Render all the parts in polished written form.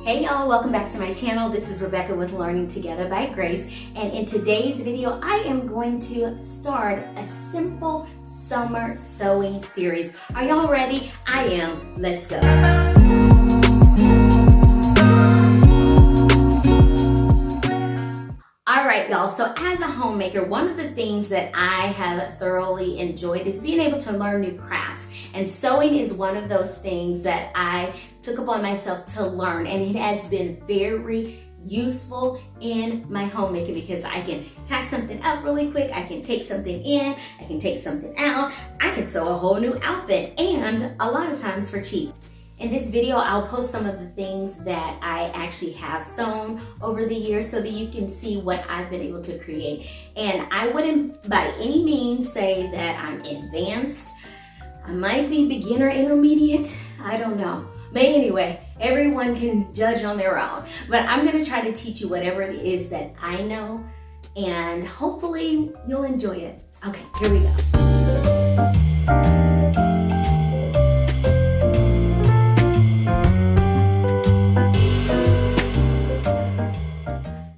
Hey y'all, welcome back to my channel. This is Rebecca with Learning Together by Grace, and in today's video I am going to start a simple summer sewing series. Are y'all ready? I am. Let's go. All right, y'all, so as a homemaker, one of the things that I have thoroughly enjoyed is being able to learn new crafts. And sewing is one of those things that I took upon myself to learn, and it has been very useful in my homemaking because I can tack something up really quick, I can take something in, I can take something out, I can sew a whole new outfit, and a lot of times for cheap. In this video, I'll post some of the things that I actually have sewn over the years so that you can see what I've been able to create. And I wouldn't by any means say that I'm advanced. I might be beginner intermediate, I don't know. But anyway, everyone can judge on their own. But I'm gonna try to teach you whatever it is that I know, and hopefully you'll enjoy it. Okay, here we go.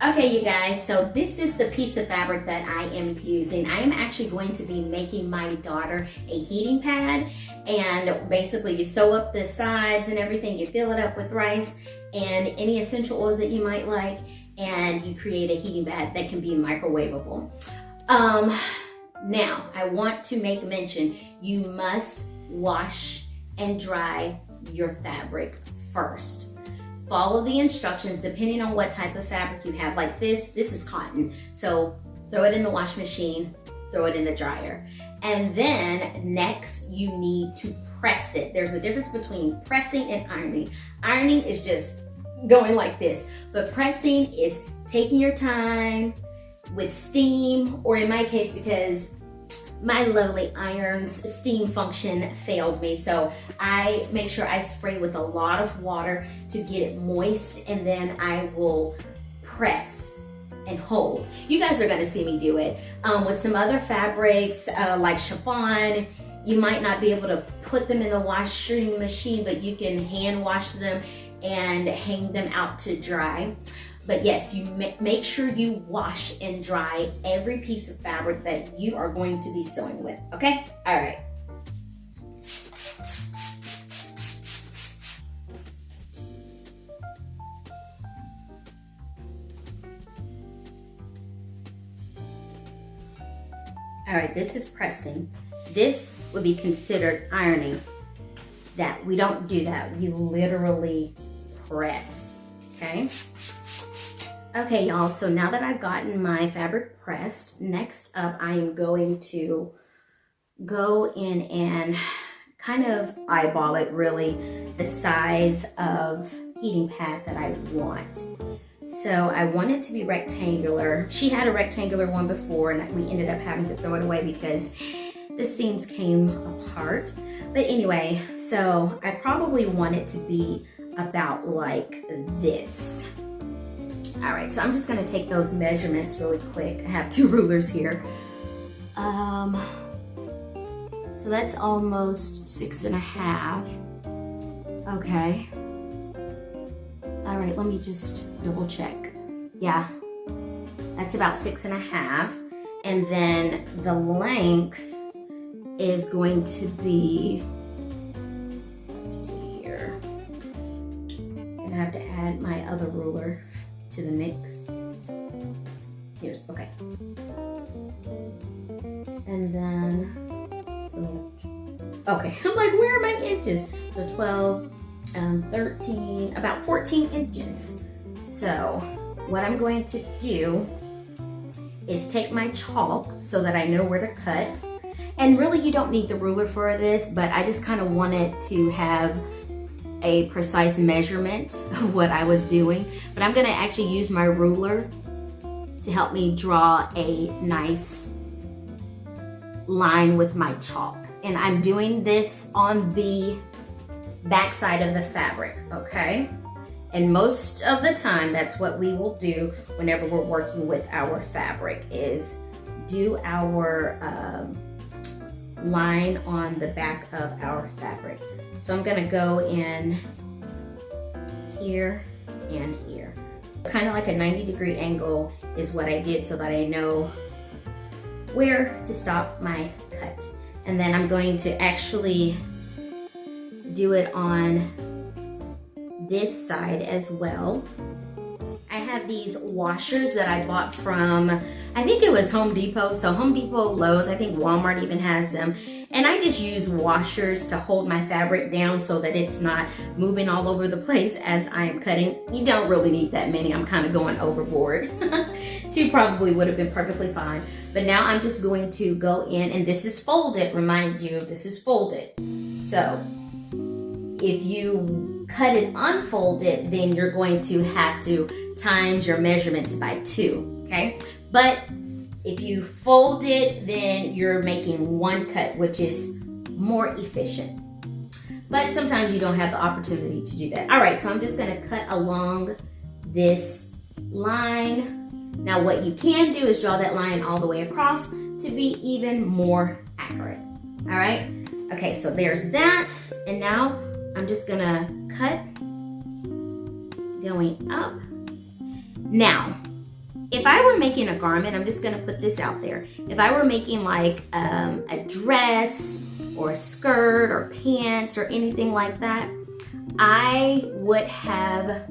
Okay, you guys, so this is the piece of fabric that I am using. I am actually going to be making my daughter a heating pad, and basically you sew up the sides and everything, you fill it up with rice and any essential oils that you might like, and you create a heating pad that can be microwavable. Now, I want to make mention, you must wash and dry your fabric first. Follow the instructions depending on what type of fabric you have. Like this is cotton. So throw it in the wash machine, throw it in the dryer. And then next you need to press it. There's a difference between pressing and ironing. Ironing is just going like this, but pressing is taking your time with steam, or in my case, because my lovely iron's steam function failed me, so I make sure I spray with a lot of water to get it moist, and then I will press and hold. You guys are gonna see me do it. With some other fabrics like chiffon, you might not be able to put them in the washing machine, but you can hand wash them and hang them out to dry. But yes, you make sure you wash and dry every piece of fabric that you are going to be sewing with, okay? All right. All right, this is pressing. This would be considered ironing. That we don't do that. We literally press, okay? Okay, y'all, so now that I've gotten my fabric pressed, next up I am going to go in and kind of eyeball it, really, the size of heating pad that I want. So I want it to be rectangular. She had a rectangular one before, and we ended up having to throw it away because the seams came apart. But anyway, so I probably want it to be about like this. All right, so I'm just gonna take those measurements really quick. I have two rulers here. So that's almost 6.5. Okay. All right, let me just double check. Yeah, that's about 6.5. And then the length is going to be, let's see here. I'm gonna have to add my other ruler to the mix. Here's, okay. And then, so, okay, I'm like, where are my inches? So 12, 13, about 14 inches. So what I'm going to do is take my chalk so that I know where to cut. And really you don't need the ruler for this, but I just kind of wanted to have a precise measurement of what I was doing. But I'm gonna actually use my ruler to help me draw a nice line with my chalk. And I'm doing this on the back side of the fabric, okay? And most of the time, that's what we will do whenever we're working with our fabric, is do our line on the back of our fabric. So I'm gonna go in here and here. Kind of like a 90-degree angle is what I did so that I know where to stop my cut. And then I'm going to actually do it on this side as well. I have these washers that I bought from, I think it was Home Depot. So Home Depot, Lowe's, I think Walmart even has them. And I just use washers to hold my fabric down so that it's not moving all over the place as I am cutting. You don't really need that many. I'm kind of going overboard. 2 probably would have been perfectly fine. But now I'm just going to go in, and this is folded. Remind you, this is folded. So if you cut it unfolded, then you're going to have to times your measurements by 2, okay? But if you fold it, then you're making 1 cut, which is more efficient. But sometimes you don't have the opportunity to do that. All right, so I'm just gonna cut along this line. Now what you can do is draw that line all the way across to be even more accurate. All right, okay, so there's that. And now I'm just gonna cut going up. Now, if I were making a garment, I'm just gonna put this out there. If I were making like a dress or a skirt or pants or anything like that, I would have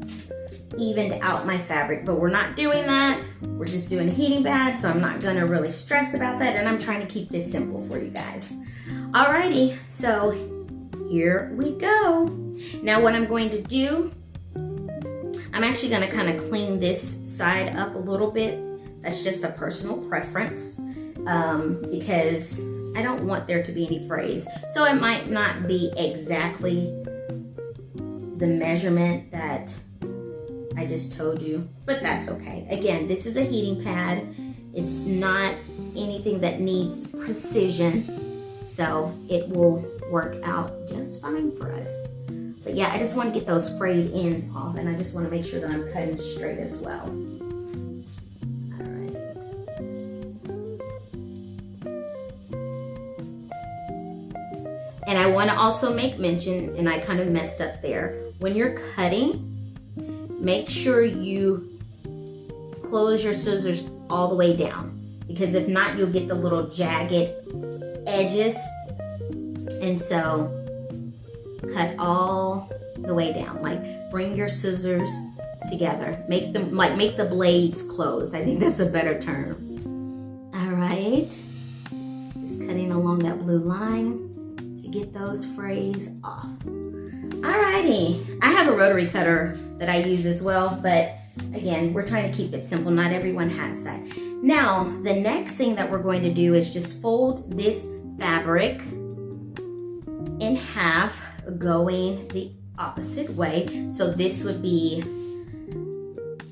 evened out my fabric, but we're not doing that. We're just doing a heating pad, so I'm not gonna really stress about that, and I'm trying to keep this simple for you guys. Alrighty, so here we go. Now what I'm going to do, I'm actually gonna kind of clean this side up a little bit. That's just a personal preference because I don't want there to be any frays. So it might not be exactly the measurement that I just told you, but that's okay. Again, this is a heating pad. It's not anything that needs precision, so it will work out just fine for us. But yeah, I just want to get those frayed ends off, and I just want to make sure that I'm cutting straight as well. All right. And I want to also make mention, and I kind of messed up there, when you're cutting, make sure you close your scissors all the way down, because if not, you'll get the little jagged edges. And so cut all the way down, like bring your scissors together, make them like make the blades close. I think that's a better term. All right, just cutting along that blue line to get those frays off. Alrighty, I have a rotary cutter that I use as well, but again, we're trying to keep it simple. Not everyone has that. Now, the next thing that we're going to do is just fold this fabric in half, going the opposite way. So this would be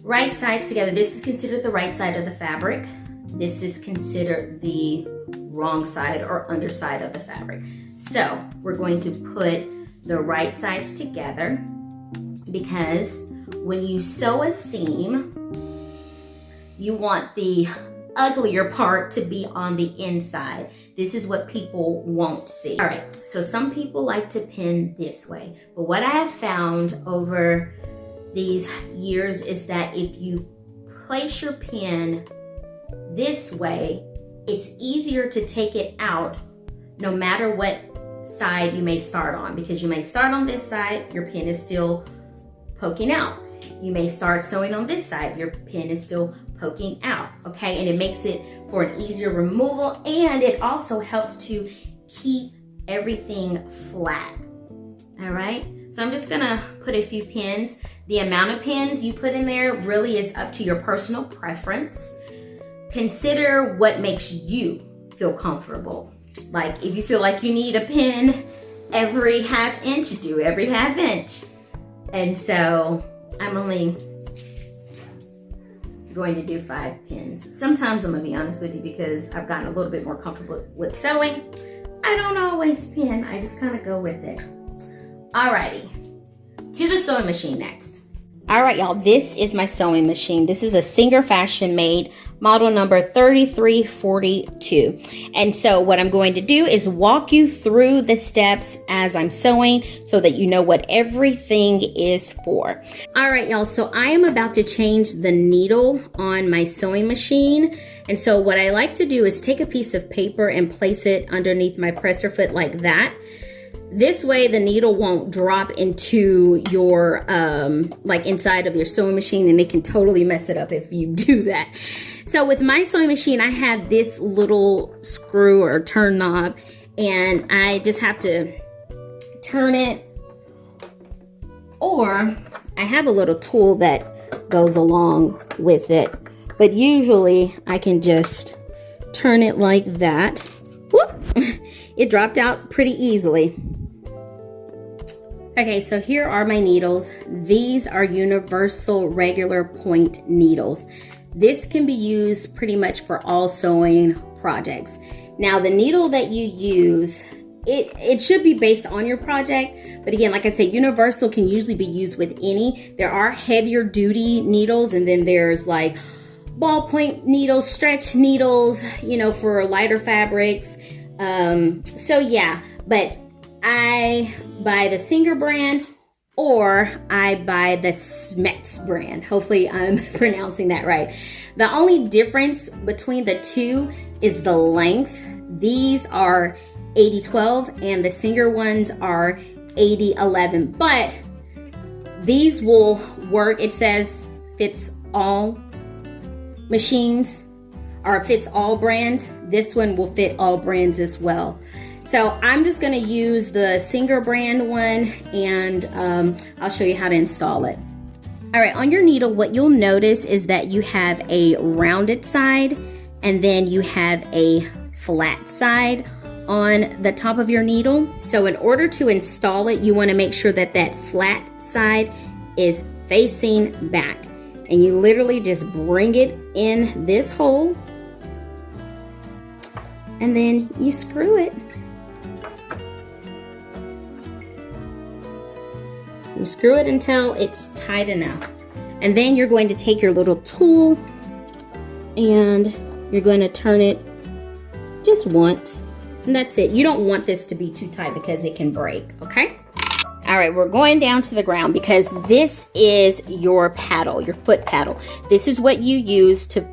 right sides together. This is considered the right side of the fabric. This is considered the wrong side or underside of the fabric. So we're going to put the right sides together, because when you sew a seam, you want the uglier part to be on the inside. This is what people won't see. All right, so some people like to pin this way, but what I have found over these years is that if you place your pin this way, it's easier to take it out no matter what side you may start on, because you may start on this side, your pin is still poking out. You may start sewing on this side, your pin is still poking out, okay? And it makes it for an easier removal, and it also helps to keep everything flat, all right? So I'm just gonna put a few pins. The amount of pins you put in there really is up to your personal preference. Consider what makes you feel comfortable. Like if you feel like you need a pin every ½ inch, do every ½ inch. And so I'm only going to do 5 pins. Sometimes I'm gonna be honest with you, because I've gotten a little bit more comfortable with sewing, I don't always pin, I just kind of go with it. Alrighty, to the sewing machine next. All right, y'all, this is my sewing machine. This is a Singer Fashion Made model number 3342. And so what I'm going to do is walk you through the steps as I'm sewing so that you know what everything is for. All right, y'all, so I am about to change the needle on my sewing machine. And so what I like to do is take a piece of paper and place it underneath my presser foot like that. This way the needle won't drop into your, like inside of your sewing machine, and it can totally mess it up if you do that. So with my sewing machine, I have this little screw or turn knob, and I just have to turn it, or I have a little tool that goes along with it, but usually I can just turn it like that. Whoop! It dropped out pretty easily. Okay, so here are my needles. These are universal regular point needles. This can be used pretty much for all sewing projects. Now, the needle that you use, it should be based on your project, but again, like I said, universal can usually be used with any. There are heavier duty needles, and then there's like ballpoint needles, stretch needles, you know, for lighter fabrics. So yeah, but I buy the Singer brand, or I buy the Smets brand. Hopefully I'm pronouncing that right. The only difference between the two is the length. These are 80-12 and the Singer ones are 80-11, but these will work. It says fits all machines, or fits all brands. This one will fit all brands as well. So I'm just gonna use the Singer brand one, and I'll show you how to install it. All right, on your needle, what you'll notice is that you have a rounded side, and then you have a flat side on the top of your needle. So in order to install it, you wanna make sure that that flat side is facing back. And you literally just bring it in this hole, and then you screw it. You screw it until it's tight enough. And then you're going to take your little tool and you're going to turn it just once. And that's it. You don't want this to be too tight because it can break, okay? All right, we're going down to the ground because this is your paddle, your foot paddle. This is what you use to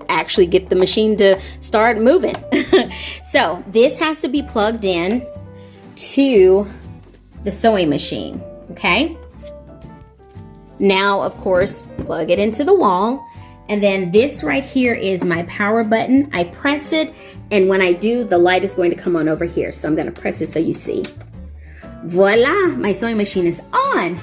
actually get the machine to start moving. So this has to be plugged in to the sewing machine. Okay, now of course plug it into the wall, and then this right here is my power button. I press it, and when I do, the light is going to come on over here, so I'm going to press it so you see. Voila, my sewing machine is on.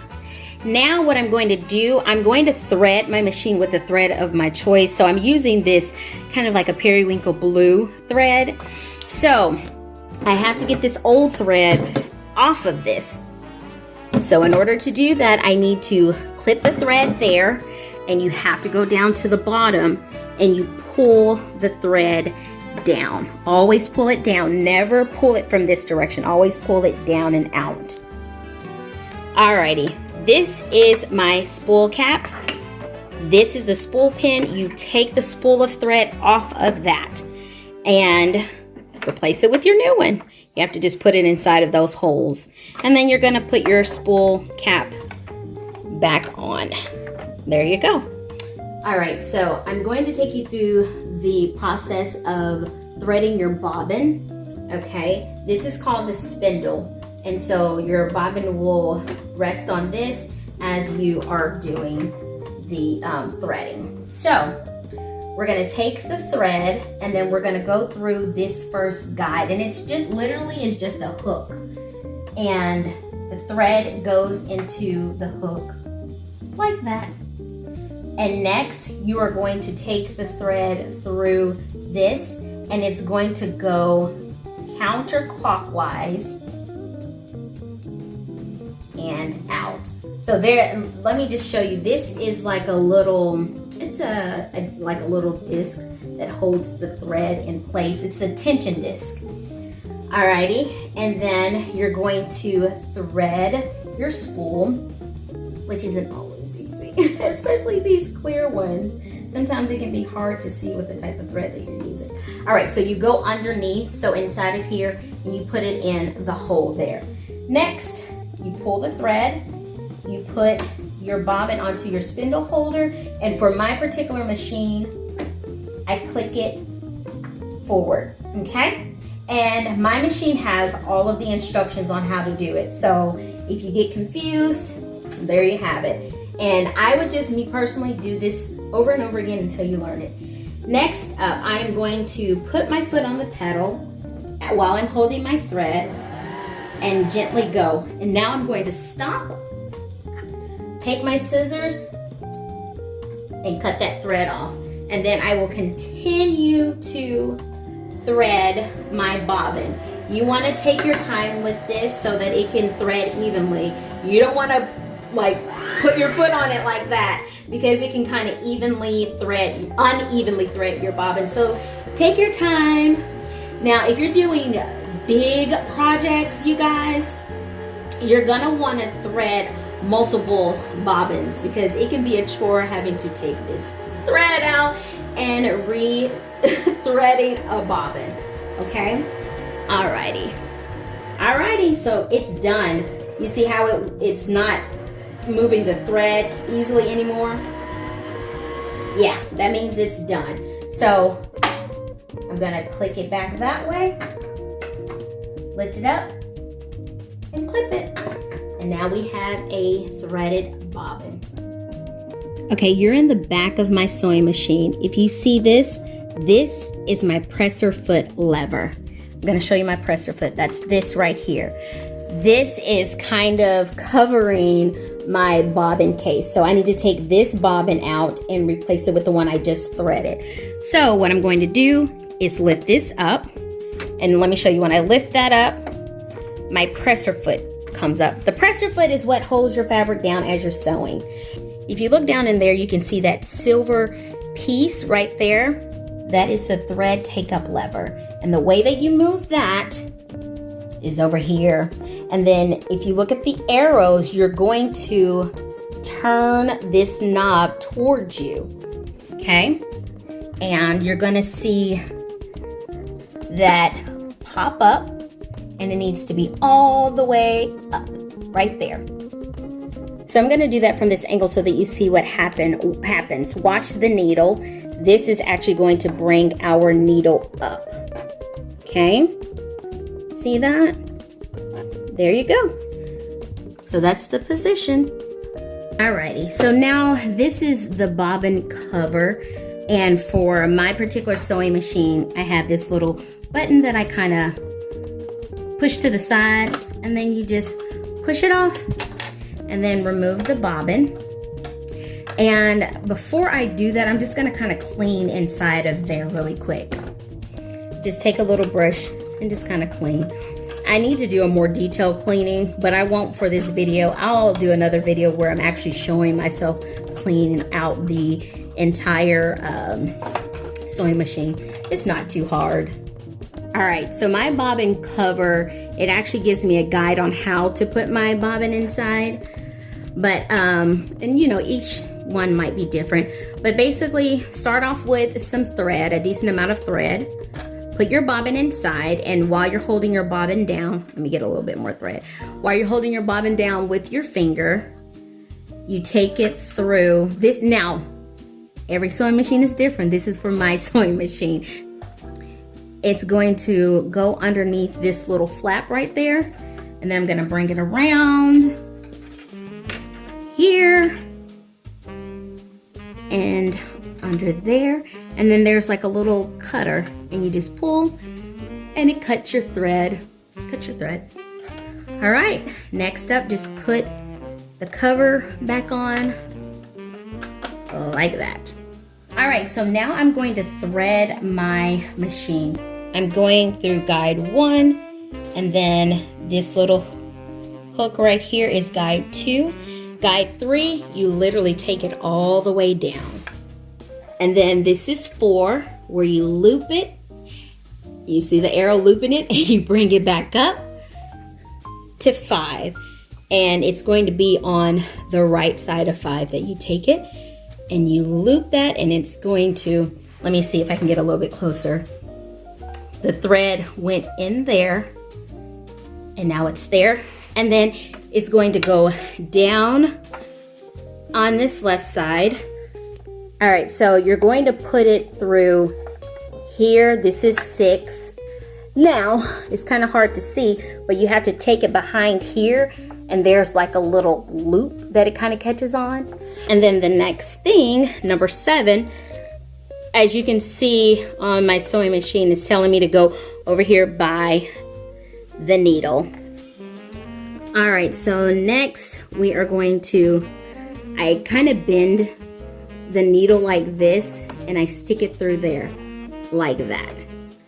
Now what I'm going to do, I'm going to thread my machine with the thread of my choice. So I'm using this kind of like a periwinkle blue thread. So I have to get this old thread off of this. So in order to do that, I need to clip the thread there, and you have to go down to the bottom and you pull the thread down. Always pull it down. Never pull it from this direction. Always pull it down and out. Alrighty, this is my spool cap. This is the spool pin. You take the spool of thread off of that and replace it with your new one. You have to just put it inside of those holes. And then you're gonna put your spool cap back on. There you go. All right, so I'm going to take you through the process of threading your bobbin, okay? This is called the spindle. And so your bobbin will rest on this as you are doing the threading. So we're gonna take the thread, and then we're gonna go through this first guide, and it's just literally is just a hook, and the thread goes into the hook like that. And next you are going to take the thread through this, and it's going to go counterclockwise and out. So there, let me just show you. This is like a little, it's like a little disc that holds the thread in place. It's a tension disc. Alrighty, and then you're going to thread your spool, which isn't always is easy, especially these clear ones. Sometimes it can be hard to see with the type of thread that you're using. All right, so you go underneath, so inside of here, and you put it in the hole there. Next, you pull the thread, you put your bobbin onto your spindle holder, and for my particular machine, I click it forward, okay? And my machine has all of the instructions on how to do it. So if you get confused, there you have it. And I would just, me personally, do this over and over again until you learn it. Next up, I am going to put my foot on the pedal while I'm holding my thread and gently go. And now I'm going to stop, take my scissors, and cut that thread off. And then I will continue to thread my bobbin. You want to take your time with this so that it can thread evenly. You don't want to like put your foot on it like that, because it can kind of unevenly thread your bobbin. So take your time. Now, if you're doing big projects, you guys, you're gonna want to thread multiple bobbins, because it can be a chore having to take this thread out and re-threading a bobbin, okay? Alrighty, so it's done. You see how it's not moving the thread easily anymore? Yeah, that means it's done. So I'm gonna click it back that way, lift it up, and clip it. And now we have a threaded bobbin. Okay, you're in the back of my sewing machine. If you see this is my presser foot lever. I'm gonna show you my presser foot. That's this right here. This is kind of covering my bobbin case. So I need to take this bobbin out and replace it with the one I just threaded. So what I'm going to do is lift this up. And let me show you, when I lift that up, my presser foot comes up. The presser foot is what holds your fabric down as you're sewing. If you look down in there, you can see that silver piece right there. That is the thread take-up lever. And the way that you move that is over here. And then if you look at the arrows, you're going to turn this knob towards you, okay? And you're gonna see that pop up, and it needs to be all the way up, right there. So I'm gonna do that from this angle so that you see what happens. Watch the needle. This is actually going to bring our needle up, okay? See that? There you go. So that's the position. Alrighty, so now this is the bobbin cover. And for my particular sewing machine, I have this little button that I kind of push to the side, and then you just push it off and then remove the bobbin. And before I do that, I'm just gonna kind of clean inside of there really quick. Just take a little brush and just kind of clean. I need to do a more detailed cleaning, but I won't for this video. I'll do another video where I'm actually showing myself cleaning out the entire sewing machine. It's not too hard. All right, so my bobbin cover, it actually gives me a guide on how to put my bobbin inside. But, and you know, each one might be different. But basically, start off with some thread, a decent amount of thread. Put your bobbin inside, and while you're holding your bobbin down, let me get a little bit more thread. While you're holding your bobbin down with your finger, you take it through this. Now, every sewing machine is different. This is for my sewing machine. It's going to go underneath this little flap right there, and then I'm gonna bring it around here and under there, and then there's like a little cutter, and you just pull and it cuts your thread. All right, next up, just put the cover back on like that. All right, so now I'm going to thread my machine. I'm going through guide 1, and then this little hook right here is guide 2. Guide 3, you literally take it all the way down. And then this is 4, where you loop it. You see the arrow looping it, and you bring it back up to 5. and it's going to be on the right side of 5 that you take it and you loop that, and it's going to, let me see if I can get a little bit closer. The thread went in there and now it's there, and then it's going to go down on this left side. All right, so you're going to put it through here. This is 6. Now, it's kind of hard to see, but you have to take it behind here, and there's like a little loop that it kind of catches on. And then the next thing, number 7, as you can see on my sewing machine, is telling me to go over here by the needle. All right, so next we are going to, I kind of bend the needle like this and I stick it through there like that.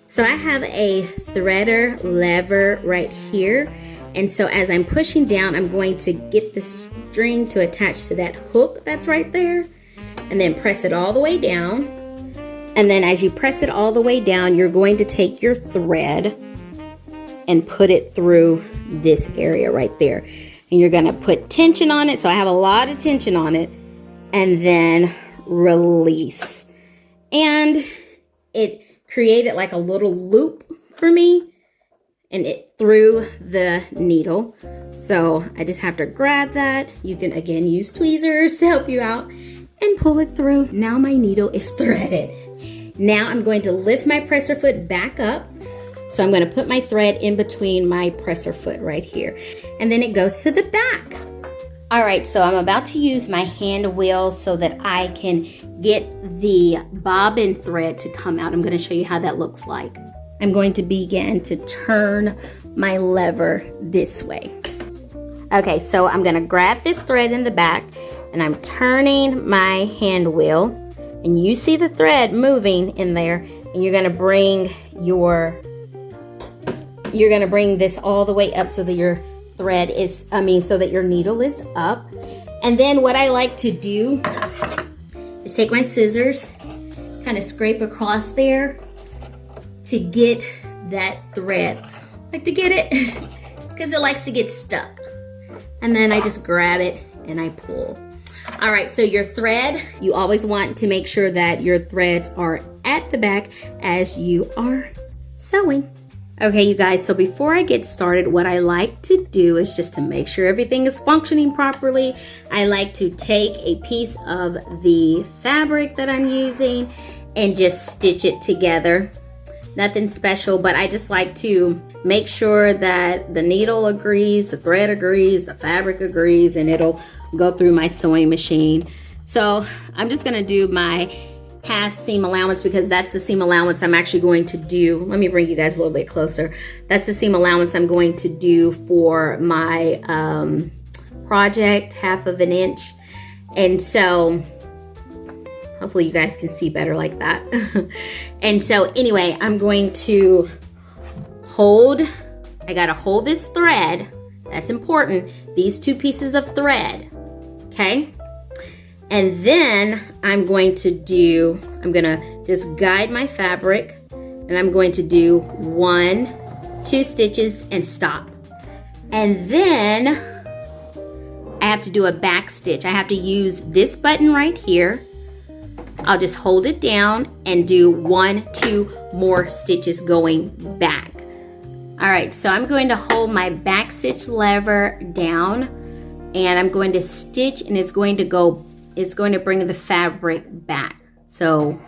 So I have a threader lever right here, and so as I'm pushing down, I'm going to get the string to attach to that hook that's right there, and then press it all the way down. And then as you press it all the way down, you're going to take your thread and put it through this area right there, and you're going to put tension on it. So I have a lot of tension on it, and then release, and it created like a little loop for me, and it through the needle. So I just have to grab that. You can again use tweezers to help you out and pull it through. Now my needle is threaded. Now I'm going to lift my presser foot back up. So I'm going to put my thread in between my presser foot right here, and then it goes to the back. All right, so I'm about to use my hand wheel so that I can get the bobbin thread to come out. I'm going to show you how that looks like. I'm going to begin to turn my lever this way. Okay, so I'm going to grab this thread in the back, and I'm turning my hand wheel, and you see the thread moving in there, and you're going to bring this all the way up so that your thread is, so that your needle is up. And then what I like to do is take my scissors, kind of scrape across there to get that thread. I like to get it because it likes to get stuck. And then I just grab it and I pull. All right, so your thread, you always want to make sure that your threads are at the back as you are sewing. Okay, you guys, so before I get started, what I like to do is just to make sure everything is functioning properly. I like to take a piece of the fabric that I'm using and just stitch it together. Nothing special, but I just like to make sure that the needle agrees, the thread agrees, the fabric agrees, and it'll go through my sewing machine. So I'm just gonna do my half seam allowance because that's the seam allowance I'm actually going to do. Let me bring you guys a little bit closer. That's the seam allowance I'm going to do for my project, 1/2 inch. And so hopefully you guys can see better like that. And so anyway, I'm going to I gotta hold this thread. That's important. These 2 pieces of thread, okay? And then I'm gonna just guide my fabric, and I'm going to do 1, 2 stitches and stop. And then I have to do a back stitch. I have to use this button right here. I'll just hold it down and do 1, 2 more stitches going back. All right, so I'm going to hold my back stitch lever down, and I'm going to stitch, and it's going to bring the fabric back. So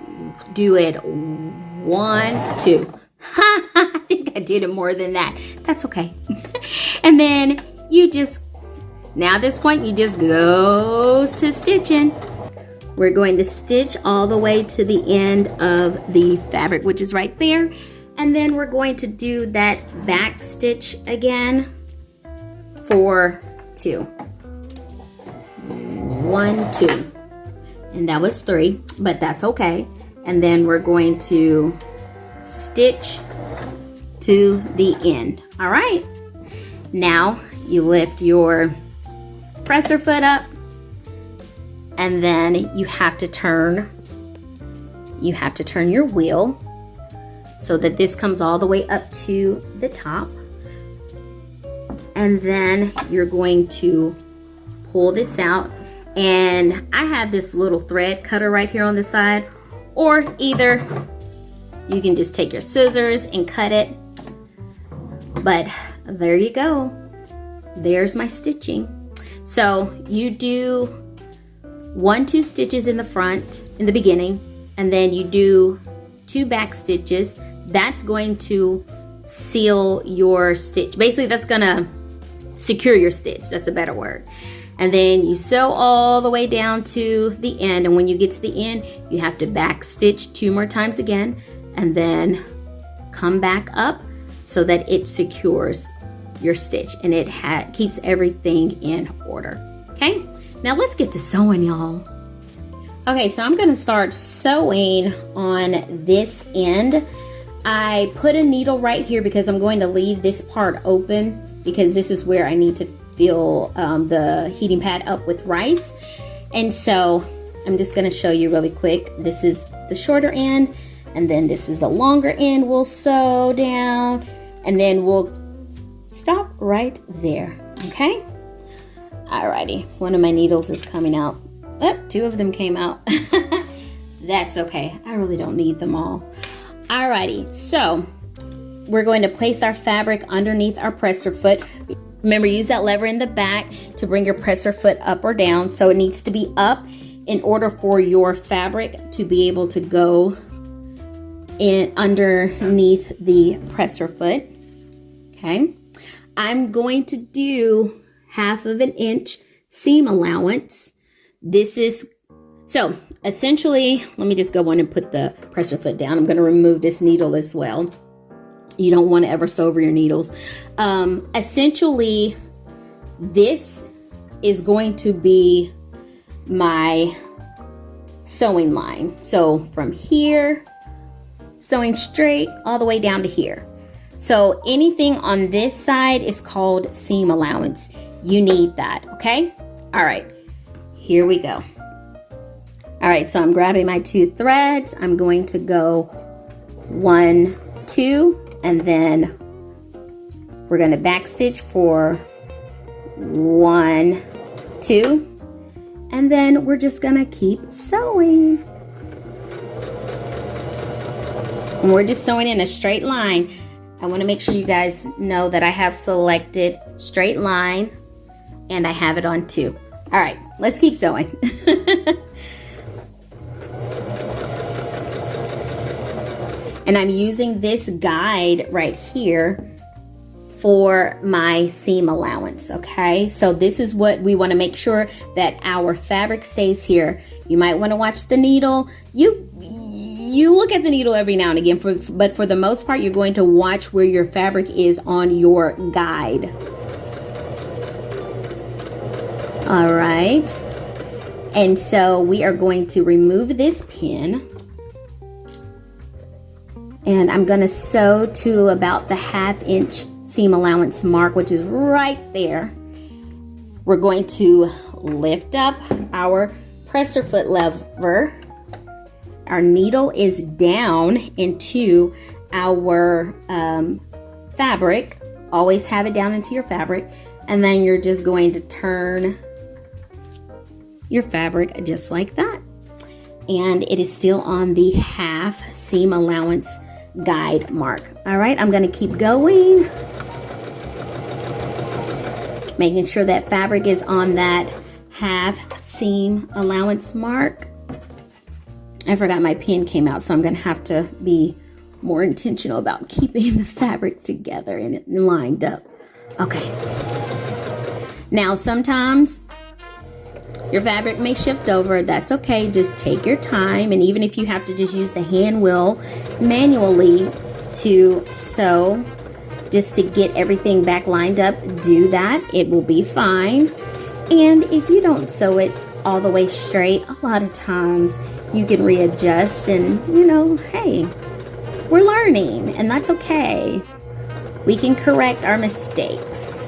do it 1, 2. I think I did it more than that. That's okay. And then now at this point, you just goes to stitching. We're going to stitch all the way to the end of the fabric, which is right there. And then we're going to do that back stitch again for 2. 1, 2. And that was 3, but that's okay. And then we're going to stitch to the end. All right. Now you lift your presser foot up, and then you have to turn your wheel so that this comes all the way up to the top. and then you're going to pull this out. And I have this little thread cutter right here on the side, or either you can just take your scissors and cut it. But there you go. There's my stitching. So you do 1-2 stitches in the front in the beginning, and then you do 2 back stitches. That's going to seal your stitch. Basically, that's gonna secure your stitch. That's a better word. And then you sew all the way down to the end, and when you get to the end, you have to back stitch 2 more times again, and then come back up so that it secures your stitch and it keeps everything in order. Okay, now let's get to sewing, y'all. Okay, so I'm gonna start sewing on this end. I put a needle right here because I'm going to leave this part open, because this is where I need to fill the heating pad up with rice. And so I'm just going to show you really quick. This is the shorter end, and then this is the longer end. We'll sew down, and then we'll stop right there. Okay, alrighty, one of my needles is coming out. Oh, 2 of them came out. That's okay, I really don't need them all. Alrighty, so we're going to place our fabric underneath our presser foot. Remember, use that lever in the back to bring your presser foot up or down. So it needs to be up in order for your fabric to be able to go in underneath the presser foot. Okay, I'm going to do 1/2 inch seam allowance. This is, so essentially, let me just go on and put the presser foot down. I'm going to remove this needle as well. You don't want to ever sew over your needles. Essentially, this is going to be my sewing line. So from here, sewing straight all the way down to here. So anything on this side is called seam allowance. You need that, okay? All right, here we go. All right, so I'm grabbing my 2 threads. I'm going to go 1, 2, and then we're going to back stitch for 1, 2, and then we're just going to keep sewing. And we're just sewing in a straight line. I want to make sure you guys know that I have selected straight line and I have it on 2. All right, let's keep sewing. And I'm using this guide right here for my seam allowance, okay? So this is what we want to make sure that our fabric stays here. You might want to watch the needle. You look at the needle every now and again, but for the most part, you're going to watch where your fabric is on your guide. All right. And so we are going to remove this pin. And I'm going to sew to about the 1/2 inch seam allowance mark, which is right there. We're going to lift up our presser foot lever. Our needle is down into our fabric. Always have it down into your fabric. And then you're just going to turn your fabric just like that. And it is still on the 1/2 seam allowance guide mark. All right, I'm going to keep going, making sure that fabric is on that 1/2 seam allowance mark. I forgot my pin came out, so I'm going to have to be more intentional about keeping the fabric together and lined up. Okay, now sometimes your fabric may shift over. That's okay. Just take your time. And even if you have to just use the hand wheel manually to sew, just to get everything back lined up, do that. It will be fine. And if you don't sew it all the way straight, a lot of times you can readjust and, you know, hey, we're learning and that's okay. We can correct our mistakes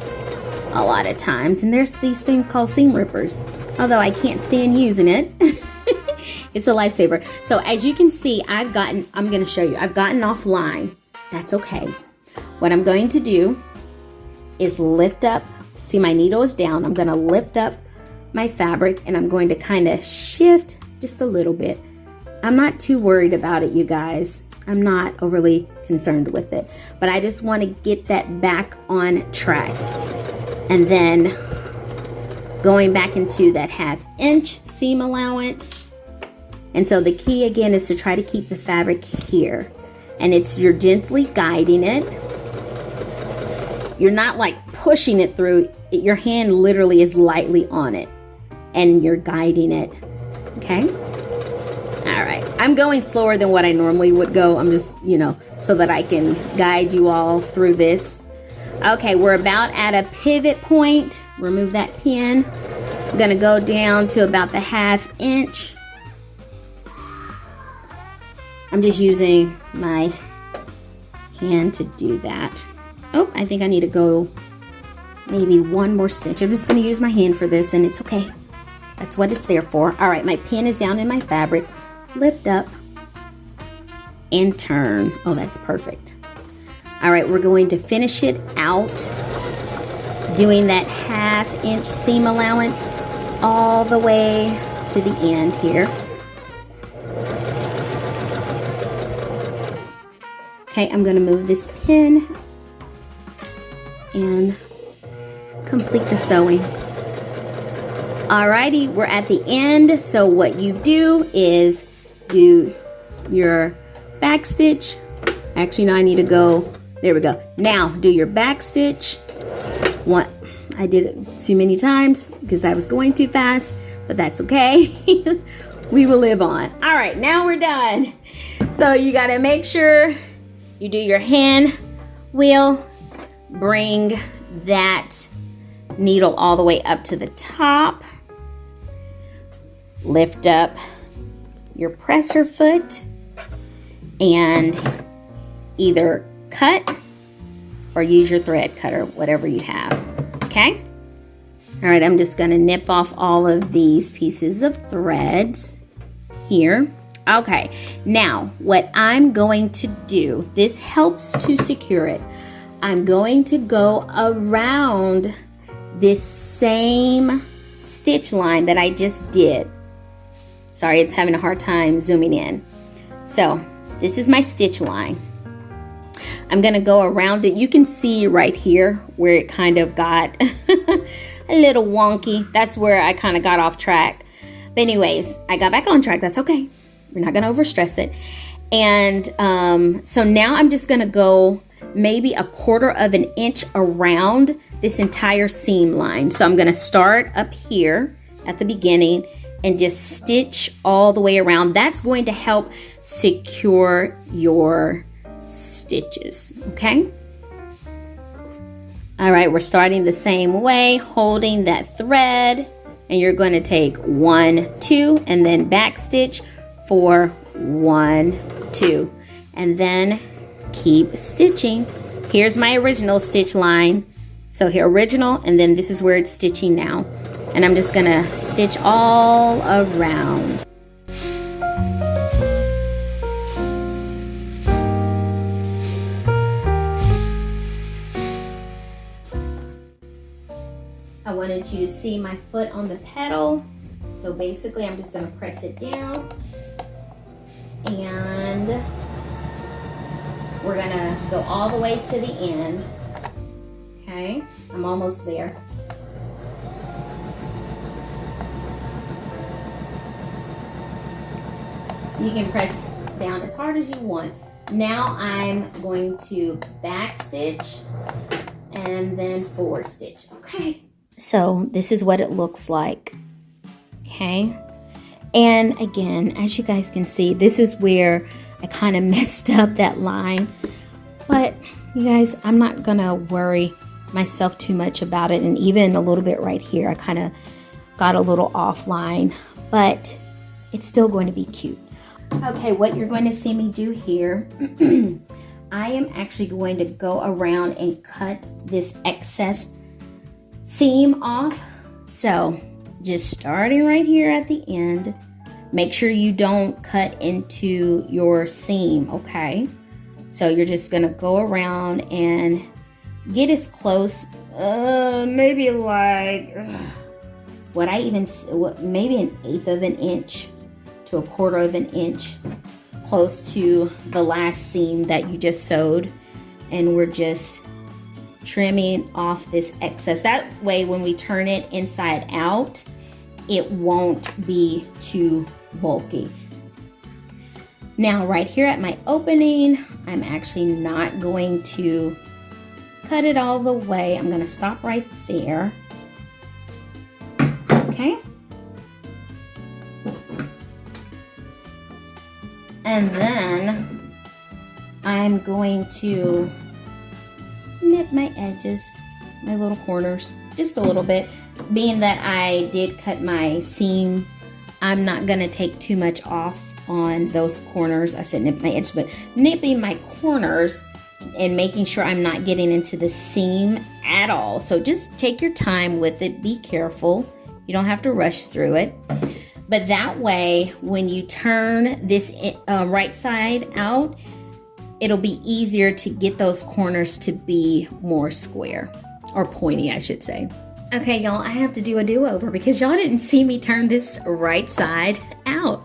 a lot of times. And there's these things called seam rippers. Although I can't stand using it. It's a lifesaver. So as you can see, I'm going to show you, I've gotten offline. That's okay. What I'm going to do is lift up. See, my needle is down. I'm gonna lift up my fabric and I'm going to kind of shift just a little bit. I'm not too worried about it, you guys. I'm not overly concerned with it, but I just want to get that back on track. And then going back into that 1/2 inch seam allowance. And so the key again is to try to keep the fabric here. And you're gently guiding it. You're not like pushing it through. Your hand literally is lightly on it and you're guiding it. Okay. All right. I'm going slower than what I normally would go. I'm just, so that I can guide you all through this. Okay. We're about at a pivot point. Remove that pin. I'm going to go down to about the 1/2 inch. I'm just using my hand to do that. Oh, I think I need to go maybe one more stitch. I'm just going to use my hand for this and it's okay. That's what it's there for. All right, my pin is down in my fabric. Lift up and turn. Oh, that's perfect. All right, we're going to finish it out doing that 1/2 inch seam allowance all the way to the end here. Okay, I'm going to move this pin and complete the sewing. Alrighty, we're at the end. So what you do is do your back stitch. Actually, no, I need to go. There we go. Now do your back stitch. I did it too many times because I was going too fast, but that's okay. We will live on. All right, now we're done. So you got to make sure you do your hand wheel, bring that needle all the way up to the top, lift up your presser foot and either cut or use your thread cutter, whatever you have, okay? All right, I'm just gonna nip off all of these pieces of threads here. Okay, now what I'm going to do, this helps to secure it. I'm going to go around this same stitch line that I just did. Sorry, it's having a hard time zooming in. So this is my stitch line. I'm gonna go around it. You can see right here where it kind of got a little wonky. That's where I kind of got off track. But anyways, I got back on track. That's okay. We're not gonna overstress it. And so now I'm just gonna go maybe 1/4 of an inch around this entire seam line. So I'm gonna start up here at the beginning and just stitch all the way around. That's going to help secure your stitches, okay? All right, we're starting the same way, holding that thread, and you're going to take 1, 2, and then back stitch for 1, 2, and then keep stitching. Here's my original stitch line. So here, original, and then this is where it's stitching now. And I'm just gonna stitch all around. I wanted you to see my foot on the pedal. So basically I'm just gonna press it down and we're gonna go all the way to the end. Okay, I'm almost there. You can press down as hard as you want. Now I'm going to back stitch and then forward stitch. Okay, so this is what it looks like. Okay, and again, as you guys can see, this is where I kind of messed up that line, but you guys, I'm not gonna worry myself too much about it. And even a little bit right here, I kind of got a little offline, but it's still going to be cute. Okay, what you're going to see me do here, I am actually going to go around and cut this excess seam off. So just starting right here at the end, make sure you don't cut into your seam, okay? So you're just gonna go around and get as close maybe like, maybe an eighth of an inch to a quarter of an inch, close to the last seam that you just sewed. And we're just trimming off this excess. That way, when we turn it inside out, it won't be too bulky. Now, right here at my opening, I'm actually not going to cut it all the way. I'm gonna stop right there. Okay. And then I'm going to nip my edges, my little corners, just a little bit. Being that I did cut my seam, I'm not gonna take too much off on those corners. I said nip my edges, but nipping my corners and making sure I'm not getting into the seam at all. So just take your time with it. Be careful. You don't have to rush through it. But that way, when you turn this right side out, it'll be easier to get those corners to be more square, or pointy, I should say. Okay, y'all, I have to do a do-over because y'all didn't see me turn this right side out.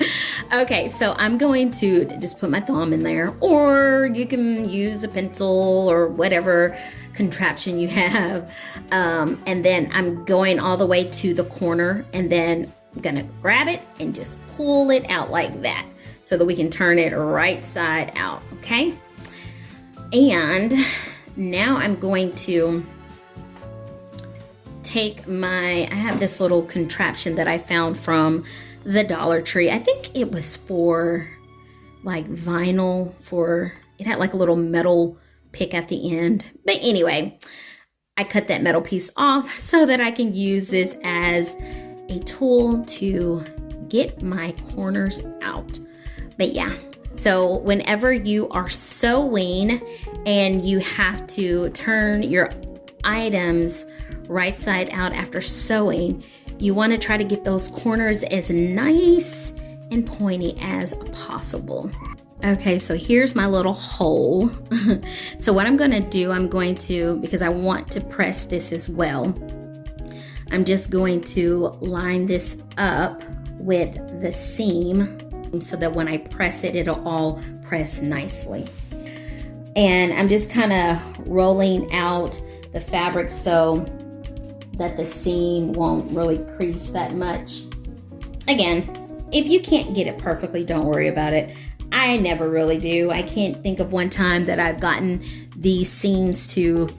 Okay, so I'm going to just put my thumb in there, or you can use a pencil or whatever contraption you have. And then I'm going all the way to the corner, and then I'm gonna grab it and just pull it out like that so that we can turn it right side out, okay? And now I'm going to take I have this little contraption that I found from the Dollar Tree. I think it was for like vinyl, it had like a little metal pick at the end. But anyway, I cut that metal piece off so that I can use this as a tool to get my corners out. But yeah, so whenever you are sewing and you have to turn your items right side out after sewing, you want to try to get those corners as nice and pointy as possible. Okay, so here's my little hole. So what I'm going to do, because I want to press this as well, I'm just going to line this up with the seam so that when I press it, it'll all press nicely. And I'm just kind of rolling out the fabric so that the seam won't really crease that much. Again, if you can't get it perfectly, don't worry about it. I never really do. I can't think of one time that I've gotten these seams to,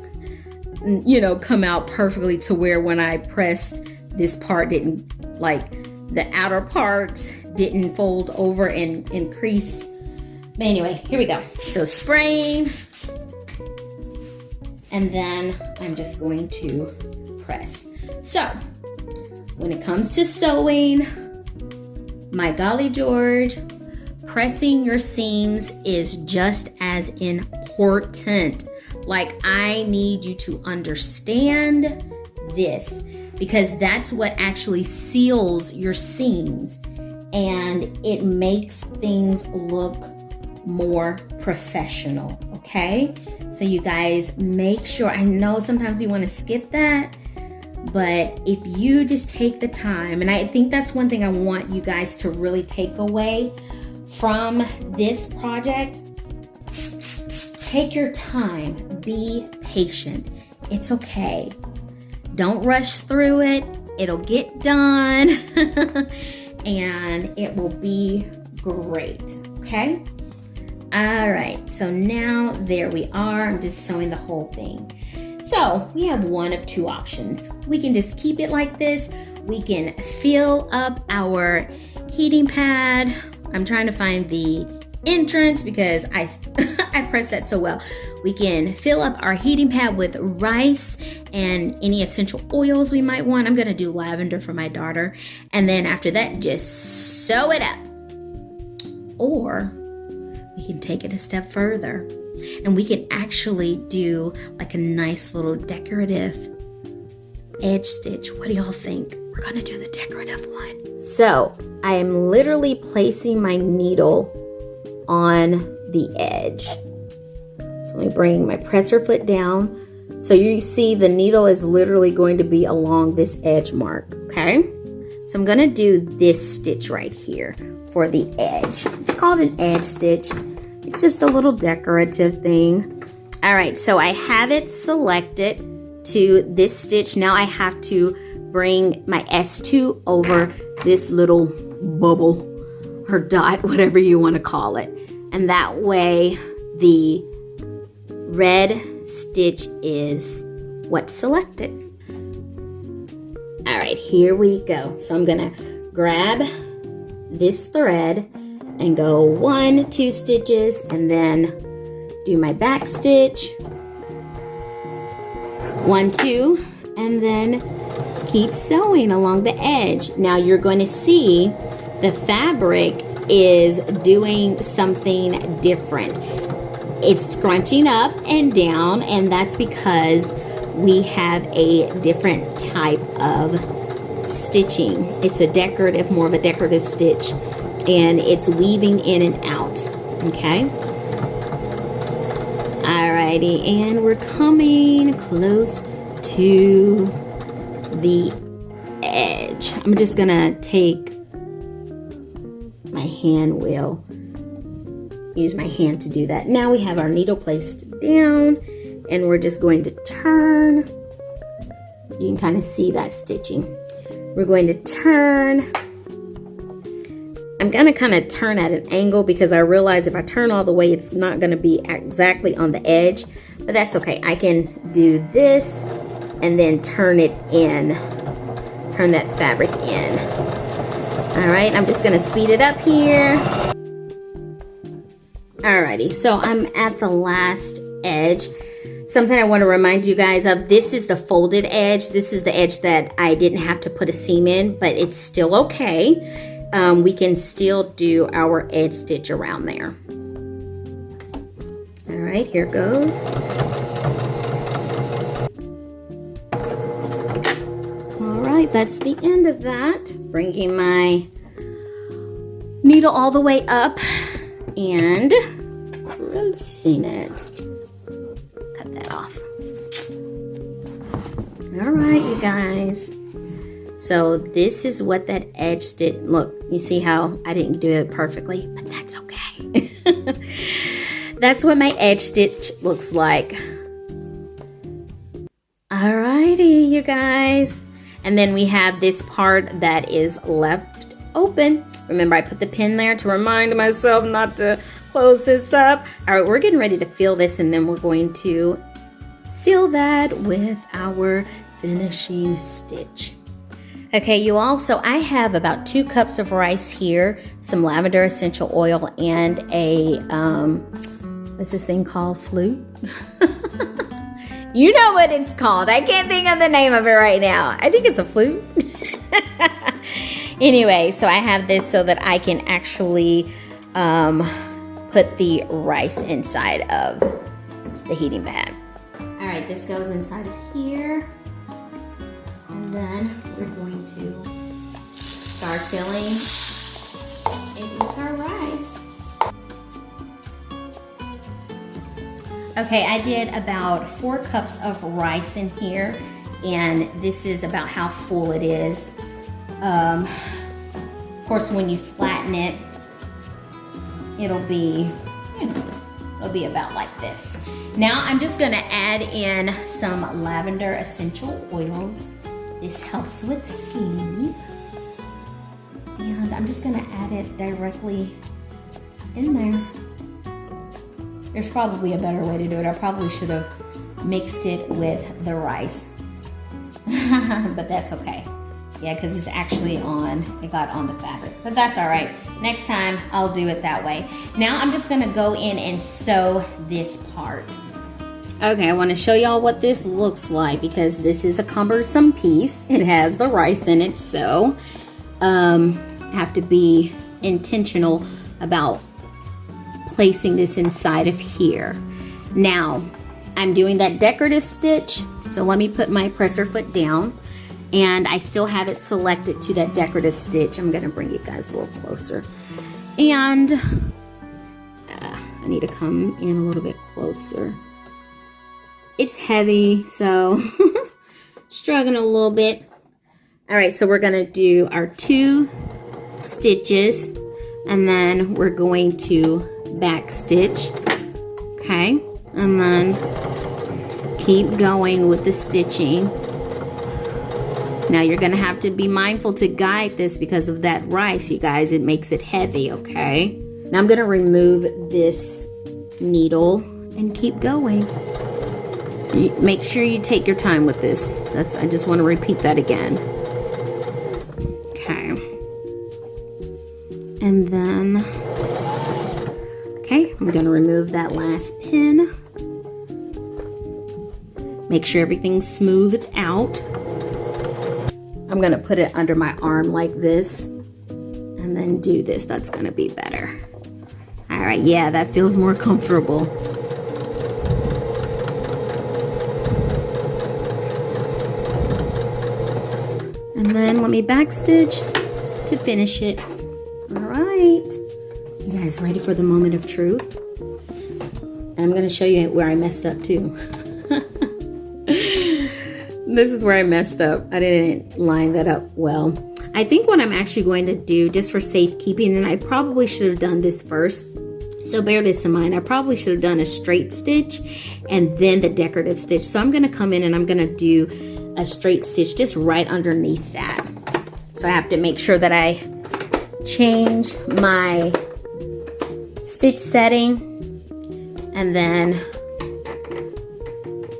come out perfectly to where when I pressed, this part didn't, like the outer part didn't fold over and crease. But anyway, here we go. So spraying, and then I'm just going to press. So when it comes to sewing, my golly George, pressing your seams is just as important. Like, I need you to understand this, because that's what actually seals your seams and it makes things look more professional, okay? So you guys make sure, I know sometimes we want to skip that, but if you just take the time, and I think that's one thing I want you guys to really take away from this project, take your time, be patient. It's okay. Don't rush through it. It'll get done and it will be great, okay? All right, so now there we are. I'm just sewing the whole thing. So we have one of two options. We can just keep it like this. We can fill up our heating pad. I'm trying to find the entrance because I pressed that so well. We can fill up our heating pad with rice and any essential oils we might want. I'm gonna do lavender for my daughter. And then after that, just sew it up. Or we can take it a step further and we can actually do like a nice little decorative edge stitch. What do y'all think? We're gonna do the decorative one. So I am literally placing my needle on the edge. So let me bring my presser foot down, So you see the needle is literally going to be along this edge mark, okay? So I'm gonna do this stitch right here for the edge. It's called an edge stitch. It's just a little decorative thing. All right, so I have it selected to this stitch. Now I have to bring my S2 over this little bubble or dot, whatever you want to call it. And that way the red stitch is what's selected. All right, here we go. So I'm gonna grab this thread and go 1, 2 stitches and then do my back stitch, 1, 2, and then keep sewing along the edge. Now you're going to see the fabric is doing something different. It's scrunching up and down, and that's because we have a different type of stitching. It's a decorative, more of a decorative stitch, and it's weaving in and out, okay? Alrighty, and we're coming close to the edge. I'm just gonna take my hand wheel, use my hand to do that. Now we have our needle placed down, and we're just going to turn. You can kind of see that stitching. We're going to turn. I'm gonna kind of turn at an angle because I realize if I turn all the way, it's not gonna be exactly on the edge, but that's okay. I can do this and then turn it in, turn that fabric in. All right, I'm just gonna speed it up here. Alrighty, so I'm at the last edge. Something I want to remind you guys of, this is the folded edge. This is the edge that I didn't have to put a seam in, but it's still okay. We can still do our edge stitch around there. All right, here goes. All right, that's the end of that. Bringing my needle all the way up and releasing it. Cut that off. All right, you guys. So this is what that edge stitch, look, you see how I didn't do it perfectly, but that's okay. That's what my edge stitch looks like. Alrighty, you guys. And then we have this part that is left open. Remember, I put the pin there to remind myself not to close this up. All right, we're getting ready to fill this, and then we're going to seal that with our finishing stitch. Okay, you all, so I have about 2 cups of rice here, some lavender essential oil, and a, what's this thing called? Flute? You know what it's called. I can't think of the name of it right now. I think it's a flute. Anyway, so I have this so that I can actually put the rice inside of the heating pad. All right, this goes inside of here. And then we're going to start filling it with our rice. Okay, I did about 4 cups of rice in here, and this is about how full it is. Of course, when you flatten it, it'll be, it'll be about like this. Now I'm just gonna add in some lavender essential oils. This helps with sleep. And I'm just gonna add it directly in there. There's probably a better way to do it. I probably should have mixed it with the rice. But that's okay. Yeah, because it's actually on, it got on the fabric. But that's all right. Next time, I'll do it that way. Now I'm just gonna go in and sew this part. Okay, I wanna show y'all what this looks like because this is a cumbersome piece. It has the rice in it, so have to be intentional about placing this inside of here. Now, I'm doing that decorative stitch, so let me put my presser foot down, and I still have it selected to that decorative stitch. I'm gonna bring you guys a little closer. And I need to come in a little bit closer. it's heavy, so struggling a little bit. All right, so we're gonna do our 2 stitches, and then we're going to back stitch. Okay, and then keep going with the stitching. Now you're gonna have to be mindful to guide this because of that rice, you guys. It makes it heavy, okay? Now I'm gonna remove this needle and keep going. Make sure you take your time with this. I just want to repeat that again. Okay. And then, okay, I'm gonna remove that last pin. Make sure everything's smoothed out. I'm gonna put it under my arm like this and then do this. That's gonna be better. All right, yeah, that feels more comfortable. And then let me backstitch to finish it. All right, you guys ready for the moment of truth? And I'm gonna show you where I messed up too. This is where I messed up. I didn't line that up well. I think what I'm actually going to do, just for safekeeping, and I probably should have done this first, so bear this in mind. I probably should have done a straight stitch and then the decorative stitch. So I'm gonna come in and I'm gonna do a straight stitch just right underneath that. So I have to make sure that I change my stitch setting and then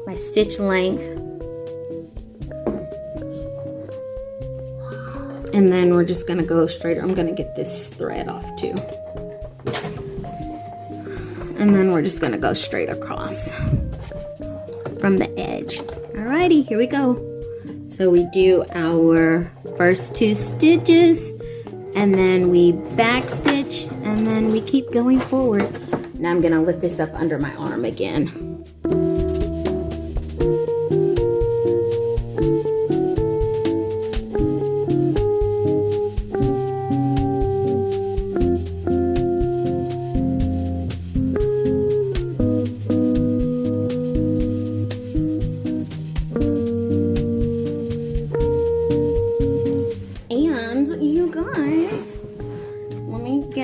my stitch length. And then we're just gonna go straight. I'm gonna get this thread off too. And then we're just gonna go straight across from the edge. Alrighty, here we go. So we do our first 2 stitches, and then we back stitch, and then we keep going forward. Now I'm gonna lift this up under my arm again.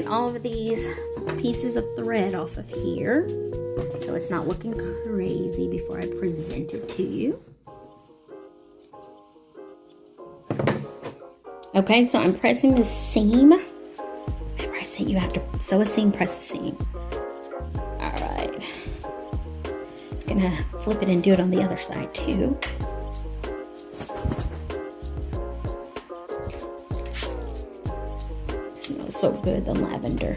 All of these pieces of thread off of here so it's not looking crazy before I present it to you. Okay, so I'm pressing the seam. Remember I said you have to sew a seam, press a seam. All right, I'm gonna flip it and do it on the other side too. Smells so good, the lavender.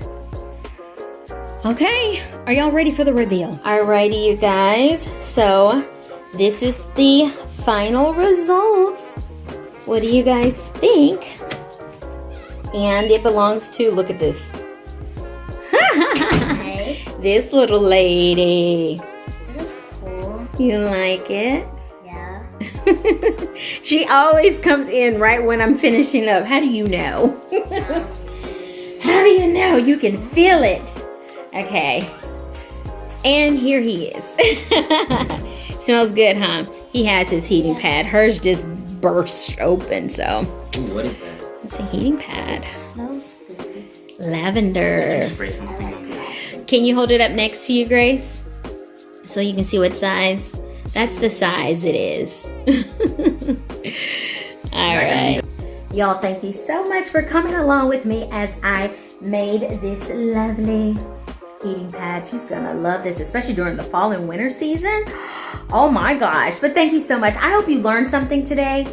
Okay, are y'all ready for the reveal? Alrighty, you guys. So this is the final results. What do you guys think? And it belongs to, look at this. This little lady. This is cool. You like it? Yeah. She always comes in right when I'm finishing up. How do you know? How do you know? You can feel it. Okay. And here he is. Smells good, huh? He has his heating pad. Hers just burst open, so. Ooh, what is that? It's a heating pad. It smells good. Lavender. Spray something on it. Can you hold it up next to you, Grace? So you can see what size? That's the size it is. All right. Y'all, thank you so much for coming along with me as I made this lovely heating pad. She's gonna love this, especially during the fall and winter season. Oh my gosh, but thank you so much. I hope you learned something today.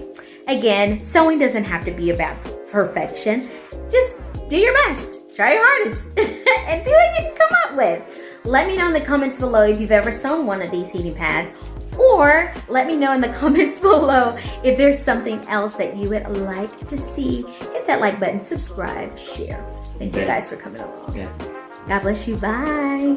Again, sewing doesn't have to be about perfection. Just do your best, try your hardest, and see what you can come up with. Let me know in the comments below if you've ever sewn one of these heating pads, or let me know in the comments below if there's something else that you would like to see. Hit that like button, subscribe, share. Thank you guys for coming along. Yes. God bless you. Bye.